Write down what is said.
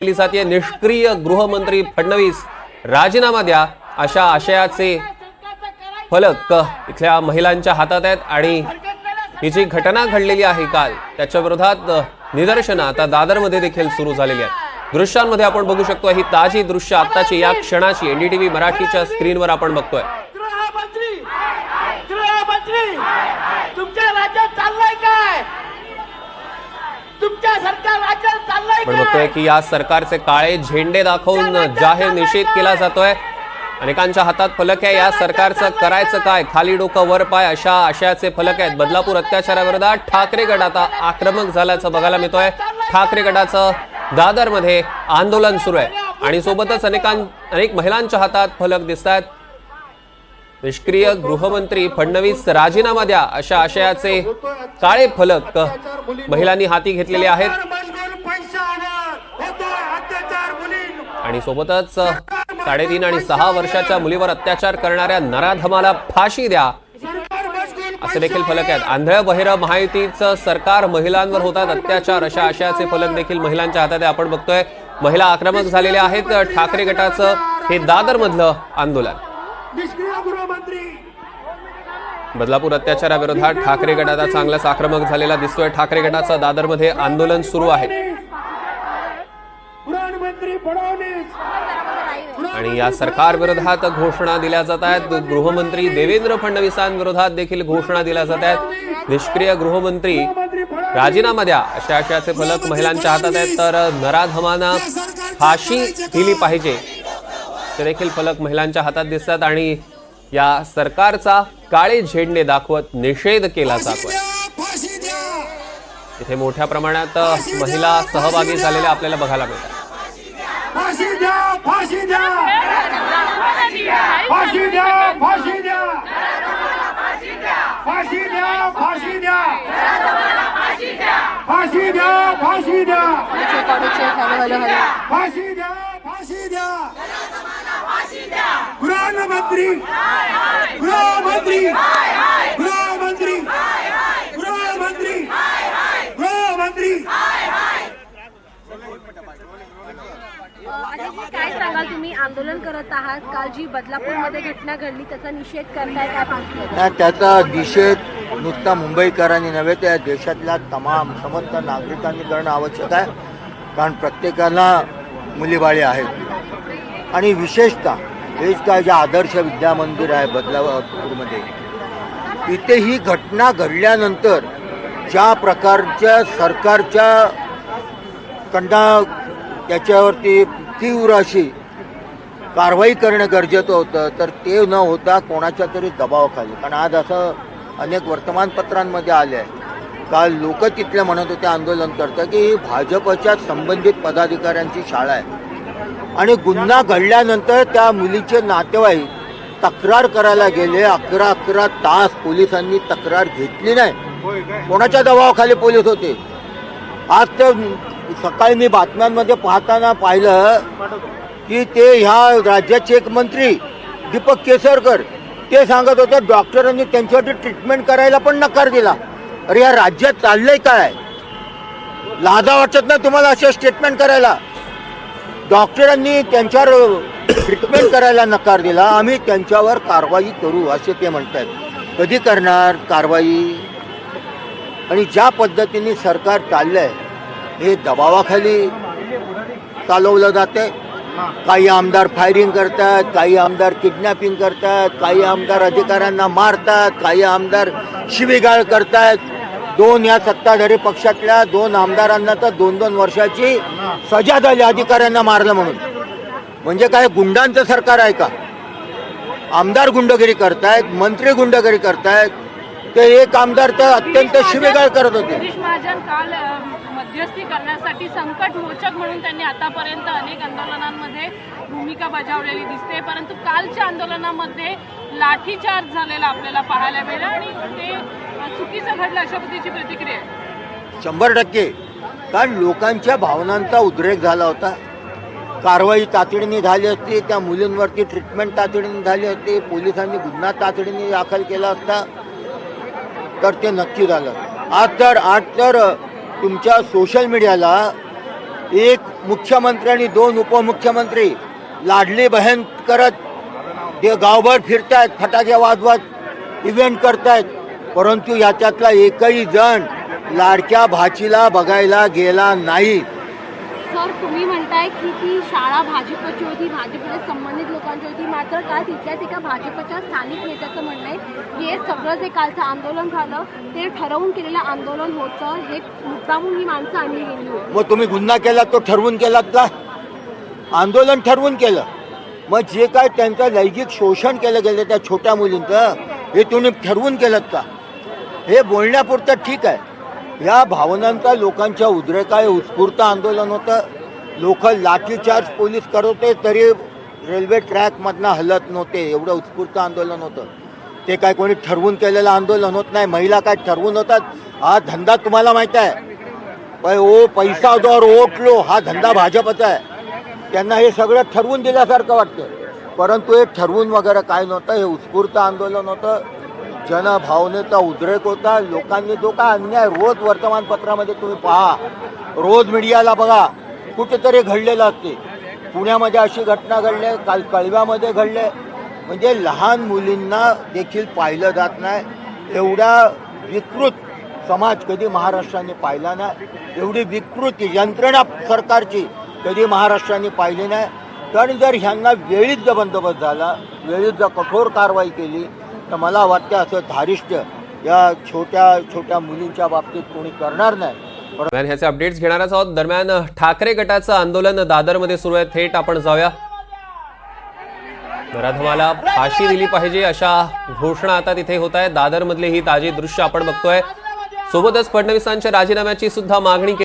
केली जाते। निष्क्रिय गृहमंत्री फडणवीस राजीनामा द्या अशा आशयाचे फलक इथल्या महिलांच्या हातात आहेत आणि ही जी घटना घडलेली आहे काल त्याच्या विरोधात निदर्शनं आता दादरमध्ये देखील सुरू झालेली आहेत। दृश्यांमध्ये आपण बघू शकतो ही ताजी दृश्य आत्ताची या क्षणाची एनडीटीव्ही मराठीच्या स्क्रीनवर आपण बघतोय। तुमच्या राज्यात चाललंय काय? तुमच्या सरकार राज्यात चाललंय आपण बघतोय की या सरकारचे काळे झेंडे दाखवून जाहीर निषेध केला जातोय। अनेकांच्या हातात फलक आहे। या सरकारचं करायचं काय, खाली डोकं वर पाय अशा आशयाचे फलक आहेत। बदलापूर अत्याचाराविरोधात ठाकरे गट आता आक्रमक झाल्याचं बघायला मिळतोय। ठाकरे गटाचं दादरमध्ये आंदोलन सुरू आहे आणि सोबतच अनेक महिलांच्या हातात फलक दिसतात। निष्क्रिय गृहमंत्री फडणवीस राजीनामा द्या अशा आशयाचे काळे फलक महिलांनी हाती घेतलेले आहेत आणि सोबतच 3.5 आणि 6 वर्षाच्या मुलीवर अत्याचार करणाऱ्या नराधमाला फाशी द्या असे देखील फलक आहेत। आंधळ्या बहिरं महायुतीचं सरकार महिलांवर होतात अत्याचार अशा आशयाचे फलक देखील महिलांच्या हातात आहे। आपण बघतोय महिला आक्रमक झालेल्या आहेत। ठाकरे गटाचं हे दादर मधलं आंदोलन। बदलापूर अत्याचाराविरोधात ठाकरे गट आता चांगलाच आक्रमक झालेला दिसतोय। ठाकरे गटाचं दादरमध्ये आंदोलन सुरू आहे आणि या सरकार विरोधात घोषणा दिल्या जात आहेत। गृहमंत्री देवेंद्र फडणवीसांविरोधात देखील घोषणा दिल्या जात आहेत। निष्क्रिय गृहमंत्री राजीनामा द्या अशा आशयाचे फलक महिलांच्या हातात आहेत तर नराधमांना फाशी दिली पाहिजे ते देखील फलक महिलांच्या हातात दिसतात आणि या सरकारचा काळे झेंडे दाखवत निषेध केला जातोय। इथे मोठ्या प्रमाणात महिला सहभागी झालेल्या आपल्याला बघायला मिळतात। फाशी द्या, फाशी द्या, फाशी द्या, फाशी द्या, फाशी द्या, फाशी द्या, फाशी द्या, फाशी द्या, फाशी द्या, फाशी द्या, गृहमंत्री, गृहमंत्री, गृहमंत्री, गृहमंत्री, गृहमंत्री। काय सांगाल तुम्ही आंदोलन करत आहात, काल जी बदलापूरमध्ये घटना घडली त्याचा निषेध करताय, काय पाहताय? त्याचा निषेध नुसता मुंबईकरांनी नव्हे तर देशातल्या तमाम समस्त नागरिकांनी करणं आवश्यक आहे। कारण प्रत्येकाला मुलीबाळी आहेत आणि विशेषतः हेच काय जे आदर्श विद्यामंदिर आहे बदलापूरमध्ये तिथे ही घटना घडल्यानंतर ज्या प्रकारच्या सरकारच्या त्याच्यावरती तीव्र अशी कारवाई करणं गरजेचं होतं तर ते न होता कोणाच्या तरी दबावाखाली। कारण आज असं अनेक वर्तमानपत्रांमध्ये आले आहे, काल लोक तिथले म्हणत होते आंदोलन करतं की भाजपच्या संबंधित पदाधिकाऱ्यांची शाळा आहे आणि गुन्हा घडल्यानंतर त्या मुलीचे नातेवाईक तक्रार करायला गेले। 11 तास पोलिसांनी तक्रार घेतली नाही। कोणाच्या दबावाखाली पोलीस होते? आज तर सकाळी मी बातम्यांमध्ये पाहताना पाहिलं की ते ह्या राज्याचे एक मंत्री दीपक केसरकर ते सांगत होते डॉक्टरांनी त्यांच्यावरती ट्रीटमेंट करायला पण नकार दिला। अरे या राज्यात चाललंय काय? लाजा वाटत नाही तुम्हाला असे स्टेटमेंट करायला? डॉक्टरांनी त्यांच्यावर ट्रीटमेंट करायला नकार दिला, आम्ही त्यांच्यावर कारवाई करू असे ते म्हणतात। कधी करणार कारवाई? आणि ज्या पद्धतीने सरकार चाललंय हे दबावाखाली चालवलं जाते। काही आमदार फायरिंग करतात, काही आमदार किडनॅपिंग करतात, काही आमदार अधिकाऱ्यांना मारतात, काही आमदार शिवीगाळ करतात। 2 या सत्ताधारी पक्षातल्या 2 आमदारांना तर 2-2 वर्षाची सजा झाली अधिकाऱ्यांना मारलं म्हणून। म्हणजे काय गुंडांचं सरकार आहे का? आमदार गुंडगिरी करतायत, मंत्री गुंडगिरी करतायत। ते एक आमदार तर अत्यंत शिवीगाळ करत होते। गिरीश महाजन काल मध्यस्थी करण्यासाठी संकट मोचक म्हणून त्यांनी आतापर्यंत अनेक आंदोलनांमध्ये भूमिका बजावलेली दिसते, परंतु कालच्या आंदोलनामध्ये लाठीचार्ज झालेला आपल्याला पाहायला मिळाला आणि ते चुकीचं घडलं अशा पद्धतीची प्रतिक्रिया आहे। 100%। कारण लोकांच्या भावनांचा उद्रेक झाला होता। कारवाई तातडीने झाली असती, त्या मुलींवरती ट्रीटमेंट तातडीने झाली असती, पोलिसांनी गुन्हा तातडीने दाखल केला असता तर ते नक्की झालं। आज तर तुमच्या सोशल मीडियाला एक मुख्यमंत्री आणि 2 उपमुख्यमंत्री लाडली बहीण करत ते गावभर फिरतायत, फटाके वाजवत इव्हेंट करतायत, परंतु याच्यातला एकही जण लाडक्या भाचीला बघायला गेला नाही. सर, तुम्ही म्हणताय की ती शाळा भाजपची होती, भाजपला संबंधित लोकांची होती, मात्र काल तिथल्याच एका भाजपच्या स्थानिक नेत्याचं म्हणणं आहे की हे सगळं जे कालचं आंदोलन झालं ते ठरवून केलेलं आंदोलन होतं, हे मुद्दामून ही माणसं आणली गेली होती. मग तुम्ही गुन्हा केला तो ठरवून केलात का? आंदोलन ठरवून केलं. मग जे काय त्यांचं लैंगिक शोषण केलं गेलं त्या छोट्या मुलींचं, हे तुम्ही ठरवून केलं का? हे बोलण्यापुरतं ठीक आहे. या भावनांचा लोकांच्या उद्रेक आहे, उत्स्फूर्त आंदोलन होतं. लोक लाठीचार्ज पोलीस करत होते तरी रेल्वे ट्रॅकमधनं हलत नव्हते, एवढं उत्स्फूर्त आंदोलन होतं. ते काय कोणी ठरवून केलेलं आंदोलन होत नाही. महिला काय ठरवून होतात? हा धंदा तुम्हाला माहीत आहे, ओ पैसा दो और वोट लो, हा धंदा भाजपचा आहे. त्यांना हे सगळं ठरवून दिल्यासारखं वाटतं, परंतु हे ठरवून वगैरे काय नव्हतं. हे उत्स्फूर्त आंदोलन होतं, जनभावनेचा उद्रेक होता. लोकांनी जो काय अन्याय रोज वर्तमानपत्रामध्ये तुम्ही पहा, रोज मीडियाला बघा, कुठेतरी घडलेलं असते. पुण्यामध्ये अशी घटना घडली, काल कळव्यामध्ये घडले. म्हणजे लहान मुलींना देखील पाहिलं जात नाही. एवढा विकृत समाज कधी महाराष्ट्राने पाहिला नाही, एवढी विकृत यंत्रणा सरकारची कधी महाराष्ट्राने पाहिली नाही. कारण जर ह्यांना वेळीच जर बंदोबस्त झाला, वेळीच जर कठोर कारवाई केली, तर मला वाटतं असं धारिष्ट्य या छोट्या छोट्या मुलींच्या बाबतीत कोणी करणार नाही. दरम्यान ह्याचे अपडेट्स घेणारच आहोत. दरम्यान ठाकरे गटाचं आंदोलन दादरमध्ये सुरू आहे. थेट आपण जाऊया. नराधमाला फाशी दिली पाहिजे अशा घोषणा आता तिथे होत आहे. दादरमधले ही ताजी दृश्य आपण बघतोय. सोबतच फडणवीसांच्या राजीनाम्याची सुद्धा मागणी